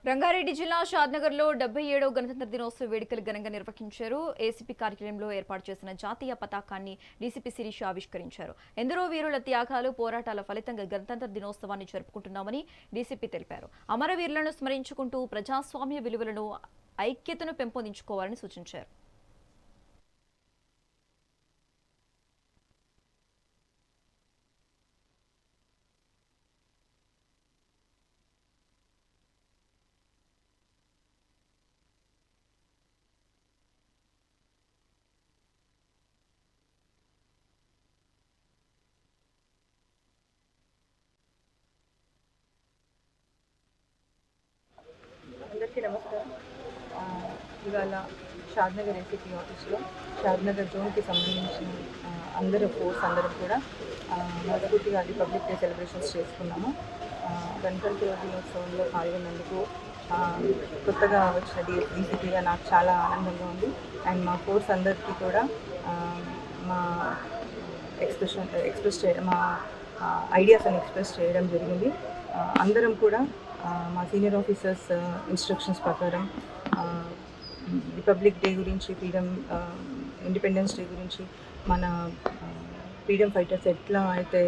రంగారెడ్డి జిల్లా షాద్నగర్లో 77వ గణతంత్ర దినోత్సవ వేడుకలు ఘనంగా నిర్వహించారు. ఏసీపీ కార్యాలయంలో ఏర్పాటు చేసిన జాతీయ పతాకాన్ని డీసీపీ శిరీష ఆవిష్కరించారు. ఎందరో వీరుల త్యాగాలు, పోరాటాల ఫలితంగా గణతంత్ర దినోత్సవాన్ని జరుపుకుంటున్నామని డీసీపీ తెలిపారు. అమరవీరులను స్మరించుకుంటూ ప్రజాస్వామ్య విలువలను, ఐక్యతను పెంపొందించుకోవాలని సూచించారు. అందరికీ నమస్కారం. ఇవాళ షాద్నగర్ ఏసీపీ ఆఫీస్లో షాద్నగర్ జోన్కి సంబంధించిన అందరూ కూడా మనస్ఫూర్తిగా రిపబ్లిక్ డే సెలబ్రేషన్స్ చేసుకున్నాము. గణతంత్ర దినోత్సవంలో పాల్గొన్నందుకు కొత్తగా వచ్చిన డీసీపీగా నాకు చాలా ఆనందంగా ఉంది. అండ్ మా ఫోర్స్ అందరికీ కూడా మా మా ఐడియాస్ అని ఎక్స్ప్రెస్ చేయడం జరిగింది. అందరం కూడా మా సీనియర్ ఆఫీసర్స్ ఇన్స్ట్రక్షన్స్ ప్రకారం రిపబ్లిక్ డే గురించి, ఇండిపెండెన్స్ డే గురించి, మన ఫ్రీడమ్ ఫైటర్స్ ఎట్లా అయితే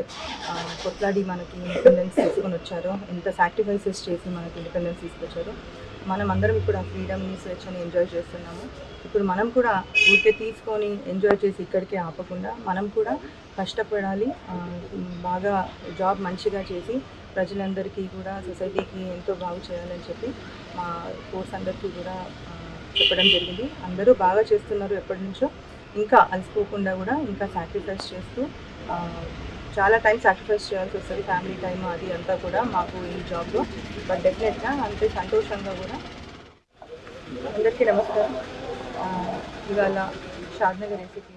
కొట్లాడి మనకి ఇండిపెండెన్స్ తీసుకొని వచ్చారో, ఎంత సాక్రిఫైసెస్ చేసి మనకి ఇండిపెండెన్స్ తీసుకొచ్చారో, మనం అందరం ఇప్పుడు ఆ ఫ్రీడమ్ని, స్వేచ్ఛని ఎంజాయ్ చేస్తున్నాము. ఇప్పుడు మనం కూడా ఊరికే తీసుకొని ఎంజాయ్ చేసి ఇక్కడికే ఆపకుండా మనం కూడా కష్టపడాలి, బాగా జాబ్ మంచిగా చేసి ప్రజలందరికీ కూడా, సొసైటీకి ఎంతో బాగు చేయాలని చెప్పి మా కోర్స్ అందరికీ కూడా చెప్పడం జరిగింది. అందరూ బాగా చేస్తున్నారు ఎప్పటి నుంచో, ఇంకా అలసిపోకుండా కూడా ఇంకా సాక్రిఫైస్ చేస్తూ, చాలా టైం సాక్రిఫైస్ చేయాల్సి వస్తుంది, ఫ్యామిలీ టైం అది అంతా కూడా మాకు ఈ జాబ్లో. బట్ డెఫినెట్గా అంతే సంతోషంగా కూడా. అందరికీ నమస్కారం. ఇవాళ షాద్నగర్ ఏసీపీ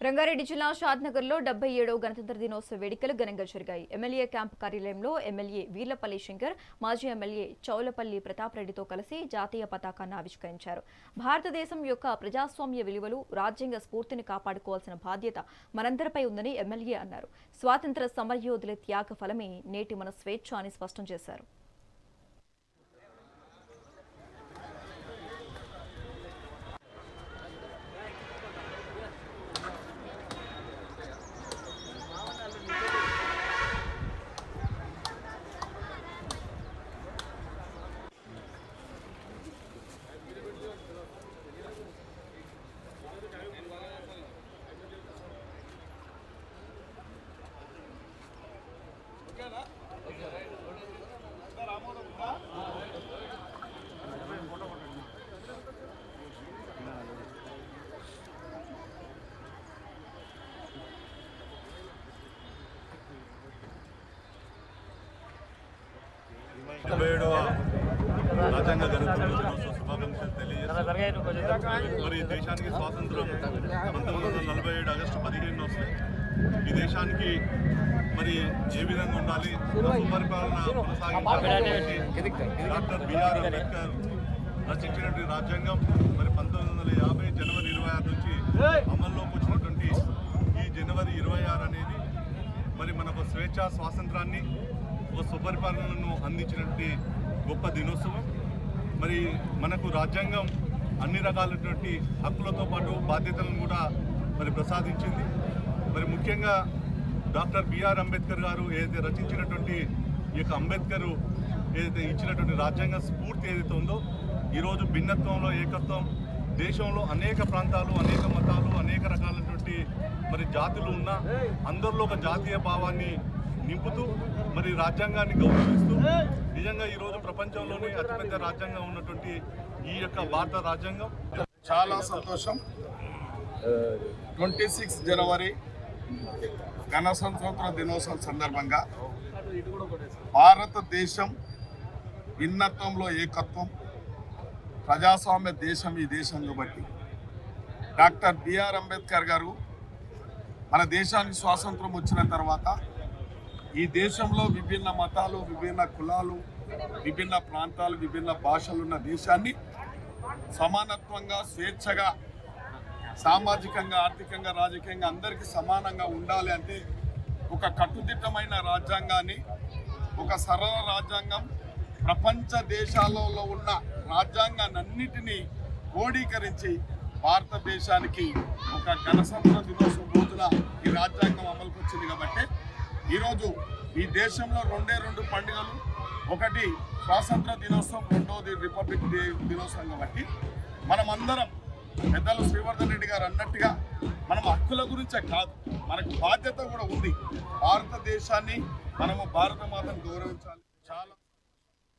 రంగారెడ్డి జిల్లా షాద్నగర్లో 77వ గణతంత్ర దినోత్సవ వేడుకలు ఘనంగా జరిగాయి. ఎమ్మెల్యే క్యాంపు కార్యాలయంలో ఎమ్మెల్యే వీర్లపల్లి శంకర్, మాజీ ఎమ్మెల్యే చౌలపల్లి ప్రతాప్ రెడ్డితో కలిసి జాతీయ పతాకాన్ని ఆవిష్కరించారు. భారతదేశం యొక్క ప్రజాస్వామ్య విలువలు, రాజ్యాంగ స్ఫూర్తిని కాపాడుకోవాల్సిన బాధ్యత మనందరిపై ఉందని ఎమ్మెల్యే అన్నారు. స్వాతంత్ర సమరయోధుల త్యాగ ఫలమే నేటి మన స్వేచ్ఛ అని స్పష్టం చేశారు. రాజ్యాంగ గణతంత్ర దినోత్సవ శుభాకాంక్షలు తెలియజేస్తూ, మరి దేశానికి స్వాతంత్రం 1947 ఆగస్టు 15 వస్తాయి. ఈ దేశానికి మరి ఏ విధంగా ఉండాలి, సుపరిపాలన కొనసాగించాలి, డాక్టర్ బిఆర్ అంబేద్కర్ రచించినటువంటి రాజ్యాంగం మరి 1950 జనవరి 26 నుంచి అమల్లోకి వచ్చినటువంటి ఈ జనవరి 26 అనేది మరి మనకు స్వేచ్ఛ, స్వాతంత్రాన్ని, ఒక సుపరిపాలనను అందించినటువంటి గొప్ప దినోత్సవం. మరి మనకు రాజ్యాంగం అన్ని రకాలైనటువంటి హక్కులతో పాటు బాధ్యతలను కూడా మరి ప్రసాదించింది. మరి ముఖ్యంగా డాక్టర్ బిఆర్ అంబేద్కర్ గారు ఏదైతే రచించినటువంటి ఈ యొక్క అంబేద్కర్ ఏదైతే ఇచ్చినటువంటి రాజ్యాంగ స్ఫూర్తి ఏదైతే ఉందో, ఈరోజు భిన్నత్వంలో ఏకత్వం, దేశంలో అనేక ప్రాంతాలు, అనేక మతాలు, అనేక రకాలైనటువంటి మరి జాతులు ఉన్న అందరిలో ఒక జాతీయ భావాన్ని నింపుతూ మరి రాజ్యాంగాన్ని గౌరవిస్తూ, నిజంగా ఈరోజు ప్రపంచంలోనే అతిపెద్ద రాజ్యాంగం ఉన్నటువంటి ఈ యొక్క భారత రాజ్యాంగం చాలా సంతోషం. 26 జనవరి గణతంత్ర దినోత్సవం సందర్భంగా భారతదేశం భిన్నత్వంలో ఏకత్వం, ప్రజాస్వామ్య దేశం ఈ దేశం కాబట్టి డాక్టర్ బిఆర్ అంబేద్కర్ గారు మన దేశానికి స్వాతంత్రం వచ్చిన తర్వాత ఈ దేశంలో విభిన్న మతాలు, విభిన్న కులాలు, విభిన్న ప్రాంతాలు, విభిన్న భాషలు ఉన్న దేశాన్ని సమానత్వంగా, స్వేచ్ఛగా, సామాజికంగా, ఆర్థికంగా, రాజకీయంగా అందరికీ సమానంగా ఉండాలి అంటే ఒక కట్టుదిట్టమైన రాజ్యాంగాన్ని, ఒక సరళ రాజ్యాంగం, ప్రపంచ దేశాలలో ఉన్న రాజ్యాంగాన్నిటినీ క్రోడీకరించి భారతదేశానికి ఒక గణతంత్ర దినోత్సవం రోజున ఈ రాజ్యాంగం అమలుకు వచ్చింది కాబట్టి ఈరోజు ఈ దేశంలో రెండు పండుగలు, ఒకటి స్వాతంత్ర దినోత్సవం, రెండోది రిపబ్లిక్ డే దినోత్సవం కాబట్టి మనమందరం పెద్దలు శ్రీవర్ధన్ రెడ్డి గారు అన్నట్టుగా మనం హక్కుల గురించే కాదు, మనకు బాధ్యత కూడా ఉంది. భారతదేశాన్ని మనము భారత మాతను గౌరవించాలి.